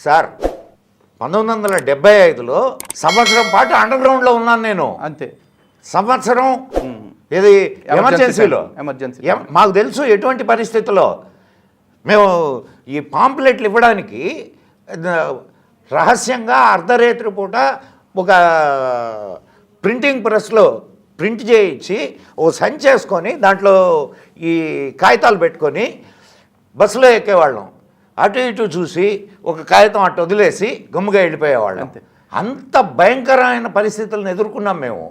Sir 1975లో సంవత్సరం పాటు under గ్రౌండ్లో ఉన్నాను నేను. అంతే సంవత్సరం ఇది ఎమర్జెన్సీలో మాకు తెలుసు ఎటువంటి పరిస్థితుల్లో మేము ఈ పాంప్లెట్లు ఇవ్వడానికి రహస్యంగా అర్ధరాత్రి పూట ఒక ప్రింటింగ్ ప్రెస్లో ప్రింట్ చేయించి ఓ సంచి చేసుకొని దాంట్లో ఈ కాగితాలు పెట్టుకొని బస్సులో ఎక్కేవాళ్ళం. అటు ఇటు చూసి ఒక కాగితం అటు వదిలేసి గమ్ముగా వెళ్ళిపోయేవాళ్ళం. అంత భయంకరమైన పరిస్థితులను ఎదుర్కొన్నాం మేము.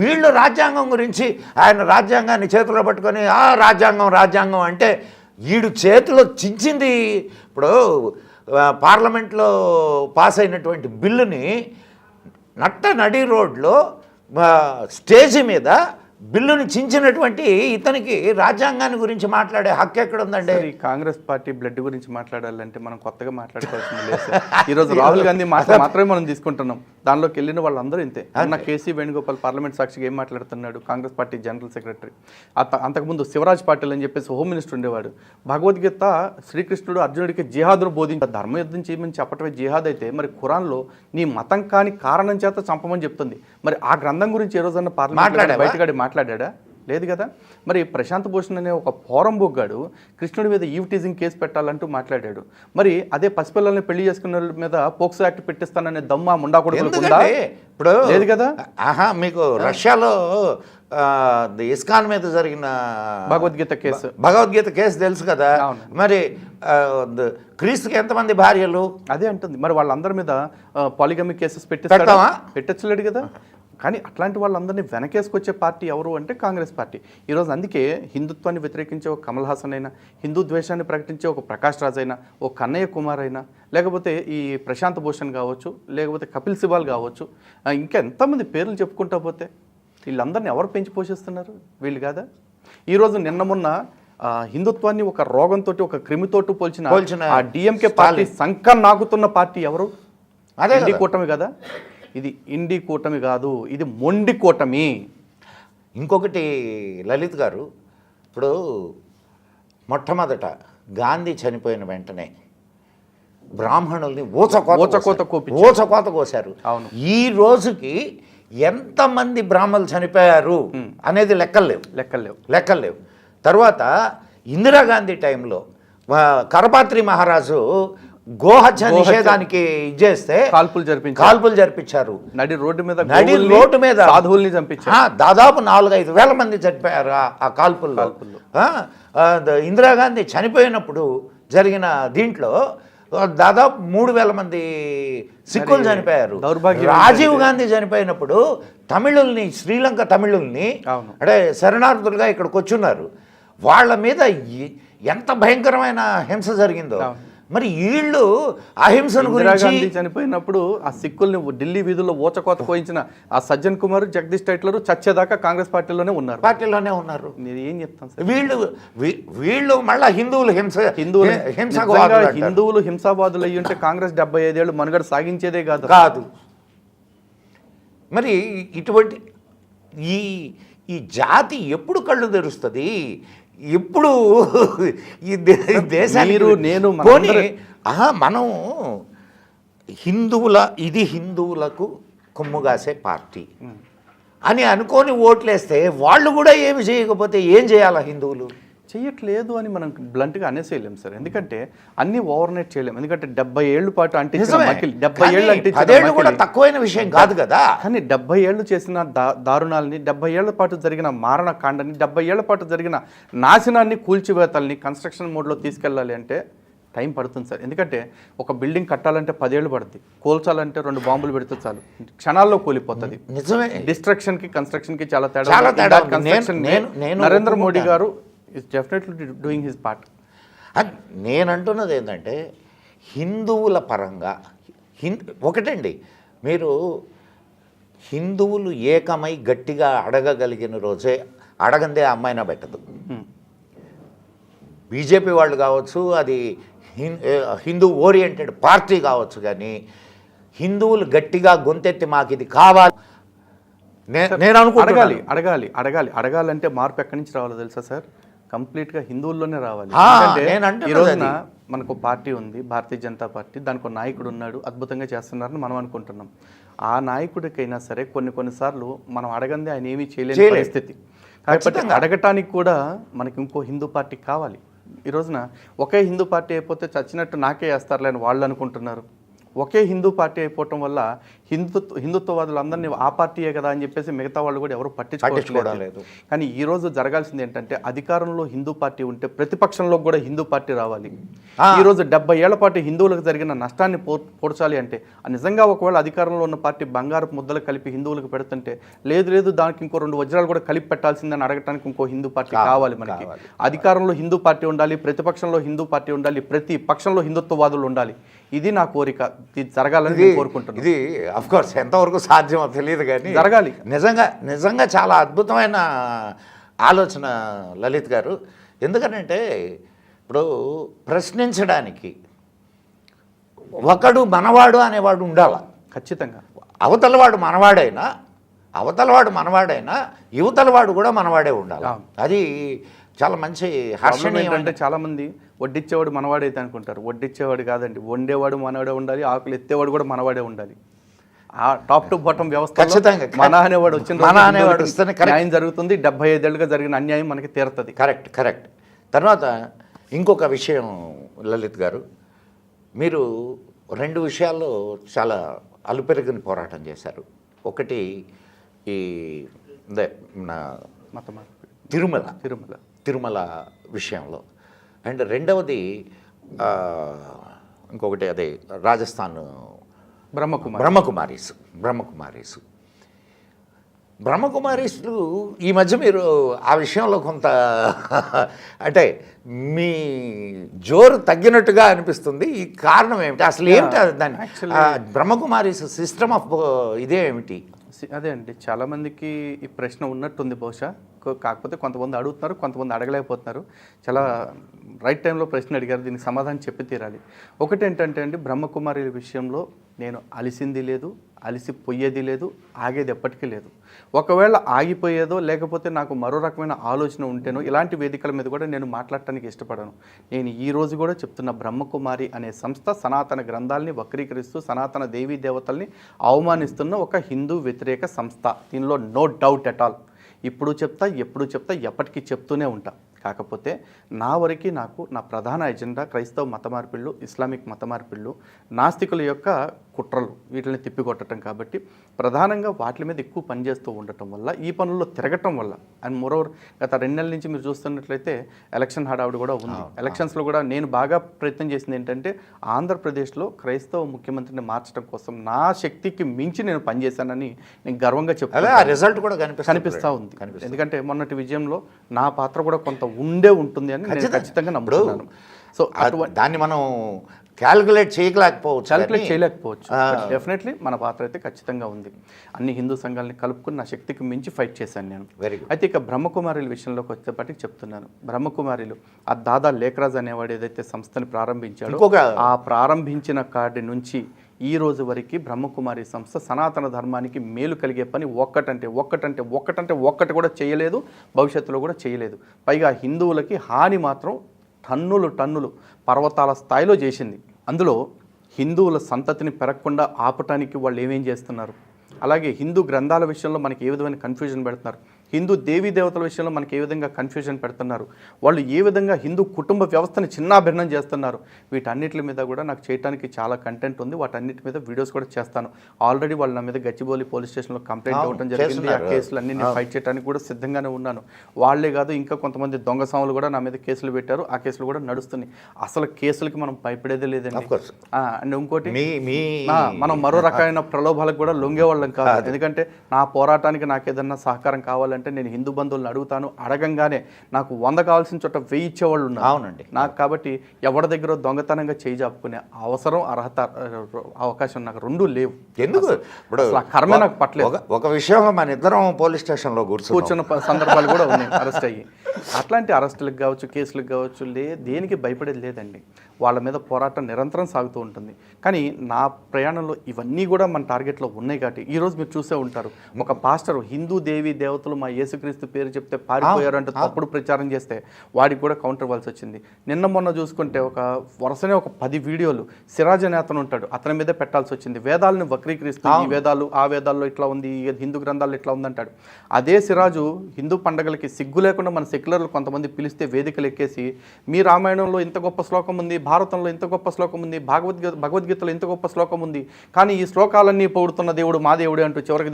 వీళ్ళు రాజ్యాంగం గురించి ఆయన రాజ్యాంగాన్ని చేతిలో పట్టుకొని రాజ్యాంగం అంటే వీడు చేతిలో చించింది. ఇప్పుడు పార్లమెంట్లో పాస్ అయినటువంటి బిల్లుని నడి రోడ్లో స్టేజీ మీద బిల్లుని చించినటువంటి ఇతనికి రాజ్యాంగాన్ని గురించి మాట్లాడే హక్కు ఎక్కడ ఉందండి? కాంగ్రెస్ పార్టీ బ్లడ్ గురించి మాట్లాడాలంటే మనం కొత్తగా మాట్లాడుకోవాల్సింది లేదు. ఈరోజు రాహుల్ గాంధీ మాత్రమే మనం తీసుకుంటున్నాం. దానిలోకి వెళ్ళిన వాళ్ళందరూ ఇంతే. అన్న కేసీ వేణుగోపాల్ పార్లమెంట్ సాక్షిగా ఏం మాట్లాడుతున్నాడు? Congress party general secretary. అంతకుముందు శివరాజ్ పాటిల్ అని చెప్పేసి హోమ్ మినిస్టర్ ఉండేవాడు. భగవద్గీత శ్రీకృష్ణుడు అర్జునుడికి జిహాదును బోధించారు. ధర్మయుద్ధం చేయమని చెప్పటమే జిహాద్ అయితే మరి ఖురాన్లో నీ మతం కాని కారణం చేత చంపమని చెప్తుంది. మరి ఆ గ్రంథం గురించి ఏ రోజన్నా పార్లమెంట్ బయటగాడి మాట్లాడా? లేదు కదా. మరి ప్రశాంత్ భూషణ్ అనే ఒక పోరంబోగ్గాడు కృష్ణుడి మీద ఈవ్ టీజింగ్ కేసు పెట్టాలంటూ మాట్లాడాడు. మరి అదే పసిపిల్లల్ని పెళ్లి చేసుకున్న మీద పోక్సో యాక్ట్ పెట్టిస్తాననే దమ్మ ముండాకుడు ఇప్పుడు లేదు కదా. మీకు రష్యాలో ఇస్కాన్ మీద జరిగిన భగవద్గీత కేసు తెలుసు కదా. మరి క్రీస్తుకి ఎంతమంది భార్యలు? అదే అంటుంది. మరి వాళ్ళందరి మీద పాలిగమిక్ కేసెస్ పెట్టచ్చలేడు కదా. కానీ అట్లాంటి వాళ్ళందరినీ వెనకేసుకొచ్చే పార్టీ ఎవరు అంటే కాంగ్రెస్ పార్టీ. ఈరోజు అందుకే హిందుత్వాన్ని వ్యతిరేకించే ఒక కమల్ హాసన్ అయినా, హిందూ ద్వేషాన్ని ప్రకటించే ఒక ప్రకాష్ రాజ్ అయినా, ఓ కన్నయ్య కుమార్ అయినా, లేకపోతే ఈ ప్రశాంత్ భూషణ్ కావచ్చు, లేకపోతే కపిల్ సిబాల్ కావచ్చు, ఇంకా ఎంతమంది పేర్లు చెప్పుకుంటా పోతే వీళ్ళందరినీ ఎవరు పెంచి పోషిస్తున్నారు? వీళ్ళు కాదా? ఈరోజు నిన్న మొన్న హిందుత్వాన్ని ఒక రోగంతో ఒక క్రిమితోటి పోల్చిన ఆ డిఎంకే పార్టీ సంకం నాకుతున్న పార్టీ ఎవరు? అదే కూటమి కదా. ఇది ఇండి కూటమి కాదు, ఇది మొండి కూటమి. ఇంకొకటి లలిత్ గారు, ఇప్పుడు మొట్టమొదట గాంధీ చనిపోయిన వెంటనే బ్రాహ్మణుల్ని ఊచకోత కోసారు. ఈ రోజుకి ఎంతమంది బ్రాహ్మణులు చనిపోయారు అనేది లెక్కలేవు. తర్వాత ఇందిరాగాంధీ టైంలో కరపాత్రి మహారాజు గోహత్య నిషేధానికి ఇచ్చేస్తే కాల్పులు జరిపించారు. నడి రోడ్డు మీద సాధువుల్ని చంపించారు. దాదాపు 4-5 వేల మంది చనిపోయారు ఆ కాల్పుల్లో. ఇందిరాగాంధీ చనిపోయినప్పుడు జరిగిన దీంట్లో దాదాపు 3,000 మంది సిక్కులు చనిపోయారు. రాజీవ్ గాంధీ చనిపోయినప్పుడు శ్రీలంక తమిళుల్ని అంటే శరణార్థులుగా ఇక్కడికి వచ్చున్నారు. వాళ్ళ మీద ఎంత భయంకరమైన హింస జరిగిందో. మరి వీళ్ళు అహింసను గురించి చనిపోయినప్పుడు ఆ సిక్కుల్ని ఢిల్లీ వీధుల్లో ఊచకోత పోయించిన ఆ సజ్జన్ కుమార్, జగదీష్ టైట్లర్ చచ్చేదాకా కాంగ్రెస్ పార్టీలోనే ఉన్నారు. నేను ఏం చెప్తాను? వీళ్ళు మళ్ళీ హిందువులు హింసావాదులు అయ్యి ఉంటే కాంగ్రెస్ 75 ఏళ్ళు మనుగడ సాగించేదే కాదు. మరి ఇటువంటి ఈ జాతి ఎప్పుడు కళ్ళు తెరుస్తుంది? ఇప్పుడు ఈ దేశాన్ని మనం హిందువులకు కొమ్ముగాసే పార్టీ అని అనుకొని ఓట్లేస్తే వాళ్ళు కూడా ఏమి చేయకపోతే ఏం చేయాలా? హిందువులు చేయట్లేదు అని మనం బ్లంట్గా అనేసేయలేం సార్. ఎందుకంటే అన్ని ఓవర్నైట్ చేయలేం. ఎందుకంటే 70 ఏళ్ళ పాటు అంటే 70 ఏళ్ళు అంటే తక్కువైన విషయం కాదు కదా. కానీ 70 ఏళ్ళు చేసిన దారుణాలని, 70 ఏళ్ల పాటు జరిగిన మారణ కాండని, 70 ఏళ్ల పాటు జరిగిన నాశనాన్ని, కూల్చివేతల్ని కన్స్ట్రక్షన్ మోడ్లో తీసుకెళ్ళాలి అంటే టైం పడుతుంది సార్. ఎందుకంటే ఒక బిల్డింగ్ కట్టాలంటే 10 ఏళ్ళు పడుతుంది, కూల్చాలంటే 2 బాంబులు పెడితే చాలు, క్షణాల్లో కూలిపోతుంది. నిజమే. డిస్ట్రక్షన్కి కన్స్ట్రక్షన్కి చాలా తేడా. నరేంద్ర మోడీ గారు is definitely doing his part. నేను అంటున్నది ఏంటంటే హిందువుల పరంగా ఒకటండి, మీరు హిందువులు ఏకమై గట్టిగా అడగగలిగిన రోజే అడగందే అమ్మాయినా పెట్టదు. బీజేపీ వాళ్ళు కావచ్చు, అది హిందూ ఓరియంటెడ్ పార్టీ కావచ్చు, కానీ హిందువులు గట్టిగా గొంతెత్తి మాకు ఇది కావాలి నేను అనుకుంటున్నాను. అడగాలంటే మార్పు ఎక్కడి నుంచి రావాలో తెలుసా సార్? కంప్లీట్గా హిందువుల్లోనే రావాలి. ఈ రోజున మనకు పార్టీ ఉంది, భారతీయ జనతా పార్టీ, దానికి ఒక నాయకుడు ఉన్నాడు, అద్భుతంగా చేస్తున్నారని మనం అనుకుంటున్నాం. ఆ నాయకుడికైనా సరే కొన్నిసార్లు మనం అడగంది ఆయన ఏమీ చేయలేని పరిస్థితి. కాబట్టి అడగటానికి కూడా మనకి ఇంకో హిందూ పార్టీ కావాలి. ఈ రోజున ఒకే హిందూ పార్టీ అయిపోతే చచ్చినట్టు నాకే వేస్తారులే అని వాళ్ళు అనుకుంటున్నారు. ఒకే హిందూ పార్టీ అయిపోవటం వల్ల హిందుత్వవాదులందరినీ ఆ పార్టీయే కదా అని చెప్పేసి మిగతా వాళ్ళు కూడా ఎవరు పట్టించుకోవట్లేదు. కానీ ఈ రోజు జరగాల్సింది ఏంటంటే అధికారంలో హిందూ పార్టీ ఉంటే ప్రతిపక్షంలో కూడా హిందూ పార్టీ రావాలి. ఈ రోజు 70 ఏళ్ల పాటు హిందువులకు జరిగిన నష్టాన్ని పోడ్చాలి అంటే నిజంగా ఒకవేళ అధికారంలో ఉన్న పార్టీ బంగారపు ముద్దలు కలిపి హిందువులకు పెడుతుంటే లేదు దానికి ఇంకో 2 వజ్రాలు కూడా కలిపి పెట్టాల్సిందని అడగటానికి ఇంకో హిందూ పార్టీ కావాలి మనకి. అధికారంలో హిందూ పార్టీ ఉండాలి, ప్రతిపక్షంలో హిందూ పార్టీ ఉండాలి, ప్రతి పక్షంలో హిందుత్వవాదులు ఉండాలి. ఇది నా కోరిక. ఇది జరగాలని నేను కోరుకుంటున్నాను. ఇది అఫ్ కోర్స్ ఎంతవరకు సాధ్యమో తెలియదు కానీ జరగాలి. నిజంగా చాలా అద్భుతమైన ఆలోచన లలిత్ గారు. ఎందుకనంటే ఇప్పుడు ప్రశ్నించడానికి ఒకడు మనవాడు అనేవాడు ఉండాల. ఖచ్చితంగా అవతలవాడు మనవాడైనా యువతలవాడు కూడా మనవాడే ఉండాలి. అది చాలా మంచి హర్షణీయం. అంటే చాలా మంది వడ్డిచ్చేవాడు మనవాడైతే అనుకుంటారు. వడ్డిచ్చేవాడు కాదండి, వండేవాడు మనవాడే ఉండాలి, ఆకులు ఎత్తేవాడు కూడా మనవాడే ఉండాలి. ఆ టాప్ టు బాటం వ్యవస్థ మన అనేవాడు వచ్చిన న్యాయం జరుగుతుంది. 75 ఏళ్ళుగా జరిగిన అన్యాయం మనకి తీరుతుంది. కరెక్ట్. తర్వాత ఇంకొక విషయం లలిత్ గారు, మీరు 2 విషయాల్లో చాలా అలుపెరగని పోరాటం చేశారు. ఒకటి ఈ తిరుమల విషయంలో, అండ్ రెండవది ఇంకొకటి అదే రాజస్థాన్ బ్రహ్మకుమారీస్లు ఈ మధ్య మీరు ఆ విషయంలో కొంత అంటే మీ జోరు తగ్గినట్టుగా అనిపిస్తుంది. ఈ కారణం ఏమిటి? అసలు ఏమిటి దాన్ని బ్రహ్మకుమారీస్ సిస్టమ్ ఆఫ్ ఇదే ఏమిటి? అదే అండి, చాలామందికి ఈ ప్రశ్న ఉన్నట్టుంది బహుశా. కాకపోతే కొంతమంది అడుగుతున్నారు, కొంతమంది అడగలేకపోతున్నారు. చాలా రైట్ టైంలో ప్రశ్న అడిగారు, దీనికి సమాధానం చెప్పి తీరాలి. ఒకటి ఏంటంటే అండి, బ్రహ్మకుమారి విషయంలో నేను అలిసింది లేదు, అలిసిపోయేది లేదు, ఆగేది ఎప్పటికీ లేదు. ఒకవేళ ఆగిపోయేదో లేకపోతే నాకు మరో రకమైన ఆలోచన ఉంటేనో ఇలాంటి వేదికల మీద కూడా నేను మాట్లాడటానికి ఇష్టపడను. నేను ఈ రోజు కూడా చెప్తున్న, బ్రహ్మకుమారి అనే సంస్థ సనాతన గ్రంథాలని వక్రీకరిస్తూ సనాతన దేవీ దేవతల్ని అవమానిస్తున్న ఒక హిందూ వ్యతిరేక సంస్థ. దీనిలో నో డౌట్ ఎట్ ఆల్. ఇప్పుడు చెప్తా, ఎప్పుడు చెప్తా, ఎప్పటికీ చెప్తూనే ఉంటా. కాకపోతే నా వరకు నా ప్రధాన ఎజెండా క్రైస్తవ మత మార్పిళ్ళు, ఇస్లామిక్ మత మార్పిళ్ళు, నాస్తికుల యొక్క కుట్రలు, వీటిని తిప్పికొట్టడం. కాబట్టి ప్రధానంగా వాటి మీద ఎక్కువ పనిచేస్తూ ఉండటం వల్ల, ఈ పనుల్లో తిరగటం వల్ల, అండ్ మోరోవర్ గత 2 నెలల నుంచి మీరు చూస్తున్నట్లయితే ఎలక్షన్ హడావుడి కూడా ఉంది. ఎలక్షన్స్లో కూడా నేను బాగా ప్రయత్నం చేసింది ఏంటంటే, ఆంధ్రప్రదేశ్లో క్రైస్తవ ముఖ్యమంత్రిని మార్చడం కోసం నా శక్తికి మించి నేను పనిచేశానని నేను గర్వంగా చెప్తాను. రిజల్ట్ కూడా కనిపిస్తూ ఉంది. ఎందుకంటే మొన్నటి విజయంలో నా పాత్ర కూడా కొంత ఉంటుంది అని నేను ఖచ్చితంగా నమ్ముతున్నాను. సో దాన్ని మనం క్యాలిక్యులేట్ చేయలేకపోవచ్చు. డెఫినెట్లీ మన పాత్ర అయితే ఖచ్చితంగా ఉంది. అన్ని హిందూ సంఘాలని కలుపుకుని నా శక్తికి మించి ఫైట్ చేశాను నేను. అయితే ఇక బ్రహ్మకుమారుల విషయంలోకి వచ్చేప్పటికి చెప్తున్నాను. బ్రహ్మకుమారులు ఆ దాదా లేఖరాజ్ అనేవాడు ఏదైతే సంస్థని ప్రారంభించాడో, ఆ ప్రారంభించిన కాడి నుంచి ఈ రోజు వరకు బ్రహ్మకుమారి సంస్థ సనాతన ధర్మానికి మేలు కలిగే పని ఒక్కటి కూడా చేయలేదు, భవిష్యత్తులో కూడా చేయలేదు. పైగా హిందువులకి హాని మాత్రం టన్నులు పర్వతాల స్థాయిలో చేసింది. అందులో హిందువుల సంతతిని పెరగకుండా ఆపటానికి వాళ్ళు ఏమేం చేస్తున్నారు, అలాగే హిందూ గ్రంథాల విషయంలో మనకి ఏ విధమైన కన్ఫ్యూజన్ పెడుతున్నారు, హిందూ దేవీ దేవతల విషయంలో మనకి ఏ విధంగా కన్ఫ్యూజన్ పెడుతున్నారు, వాళ్ళు ఏ విధంగా హిందూ కుటుంబ వ్యవస్థని చిన్నాభిన్నం చేస్తున్నారు, వీటన్నిటి మీద కూడా నాకు చేయడానికి చాలా కంటెంట్ ఉంది. వాటన్నిటి మీద వీడియోస్ కూడా చేస్తాను. ఆల్రెడీ వాళ్ళు నా మీద గచ్చిబౌలి పోలీస్ స్టేషన్లో కంప్లైంట్ ఇవ్వడం జరిగింది. ఆ కేసులు అన్నీ నేను ఫైట్ చేయడానికి కూడా సిద్ధంగానే ఉన్నాను. వాళ్లే కాదు, ఇంకా కొంతమంది దొంగ సాములు కూడా నా మీద కేసులు పెట్టారు. ఆ కేసులు కూడా నడుస్తున్నాయి. అసలు కేసులకి మనం భయపడేదే లేదండి. అండ్ ఇంకోటి, మనం మరో రకమైన ప్రలోభాలకు కూడా లొంగేవాళ్ళం కాదు. ఎందుకంటే నా పోరాటానికి నాకు ఏదన్నా సహకారం కావాలంటే నేను హిందూ బంధువులను అడుగుతాను. అడగంగానే నాకు 100 కావాల్సిన చోట 1000 ఇచ్చేవాళ్ళు ఉన్నారు. అవునండి. నాకు కాబట్టి ఎవరి దగ్గర దొంగతనంగా చేయి జాపుకునే అవసరం, అర్హత, అవకాశం నాకు 2 లేవు. ఎందుకు ఇప్పుడు కర్మే నాకు పట్టలేదు. ఒక విషయం, మన ఇద్దరం పోలీస్ స్టేషన్లో కూర్చున్న సందర్భాలు కూడా ఉన్నాయి, అరెస్ట్ అయ్యి. అట్లాంటి అరెస్టులకు కావచ్చు, కేసులకు కావచ్చు, దేనికి భయపడేది లేదండి. వాళ్ళ మీద పోరాటం నిరంతరం సాగుతూ ఉంటుంది. కానీ నా ప్రయాణంలో ఇవన్నీ కూడా మన టార్గెట్లో ఉన్నాయి కాబట్టి ఈరోజు మీరు చూసే ఉంటారు, ఒక పాస్టర్ హిందూ దేవి దేవతలు మా యేసుక్రీస్తు పేరు చెప్తే పారిపోయారు అంటే తప్పుడు ప్రచారం చేస్తే వాడికి కూడా కౌంటర్ ఇవ్వాల్సి వచ్చింది. నిన్న మొన్న చూసుకుంటే ఒక వరుసనే ఒక 10 వీడియోలు సిరాజ్ అనే అతను ఉంటాడు, అతని మీదే పెట్టాల్సి వచ్చింది. వేదాలను వక్రీకరిస్తూ ఈ వేదాలు ఆ వేదాల్లో ఇట్లా ఉంది, ఈ హిందూ గ్రంథాల్లో ఇట్లా ఉందంటాడు. అదే సిరాజు హిందూ పండగలకి సిగ్గు లేకుండా మన సెక్యులర్లు కొంతమంది పిలిస్తే వేదికలు ఎక్కేసి మీ రామాయణంలో ఇంత గొప్ప శ్లోకం ఉంది, భారతంలో ఇంత గొప్ప శ్లోకం ఉంది, భగవద్గీతలో ఇంత గొప్ప శ్లోకం ఉంది, కానీ ఈ శ్లోకాలన్నీ పొగుడుతున్న దేవుడు మా దేవుడే అంటూ చివరికి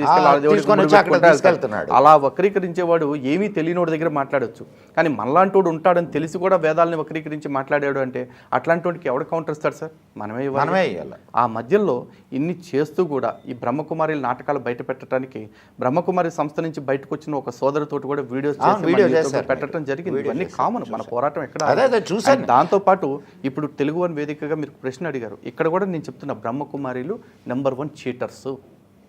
తీసుకెళ్తున్నాడు. అలా వక్రీకరించేవాడు ఏమీ తెలియనోడి దగ్గర మాట్లాడొచ్చు, కానీ మనలాంటోడు ఉంటాడని తెలిసి కూడా వేదాలని వక్రీకరించి మాట్లాడాడు అంటే అట్లాంటి వాడికి ఎవడు కౌంటర్ ఇస్తాడు సార్? మనమే ఇవ్వాలి. ఆ మధ్యలో ఇన్ని చేస్తూ కూడా ఈ బ్రహ్మకుమారి నాటకాలు బయట పెట్టడానికి బ్రహ్మకుమారి సంస్థ నుంచి బయటకు వచ్చిన ఒక సోదరుతోటి కూడా వీడియోస్ పెట్టడం జరిగింది. ఇవన్నీ కామన్, మన పోరాటం ఎక్కడ. దాంతో పాటు ఇప్పుడు తెలుగు వన్ వేదికగా మీరు ప్రశ్న అడిగారు, ఇక్కడ కూడా నేను చెప్తున్నా బ్రహ్మకుమారిలు నెంబర్ 1 చీటర్స్.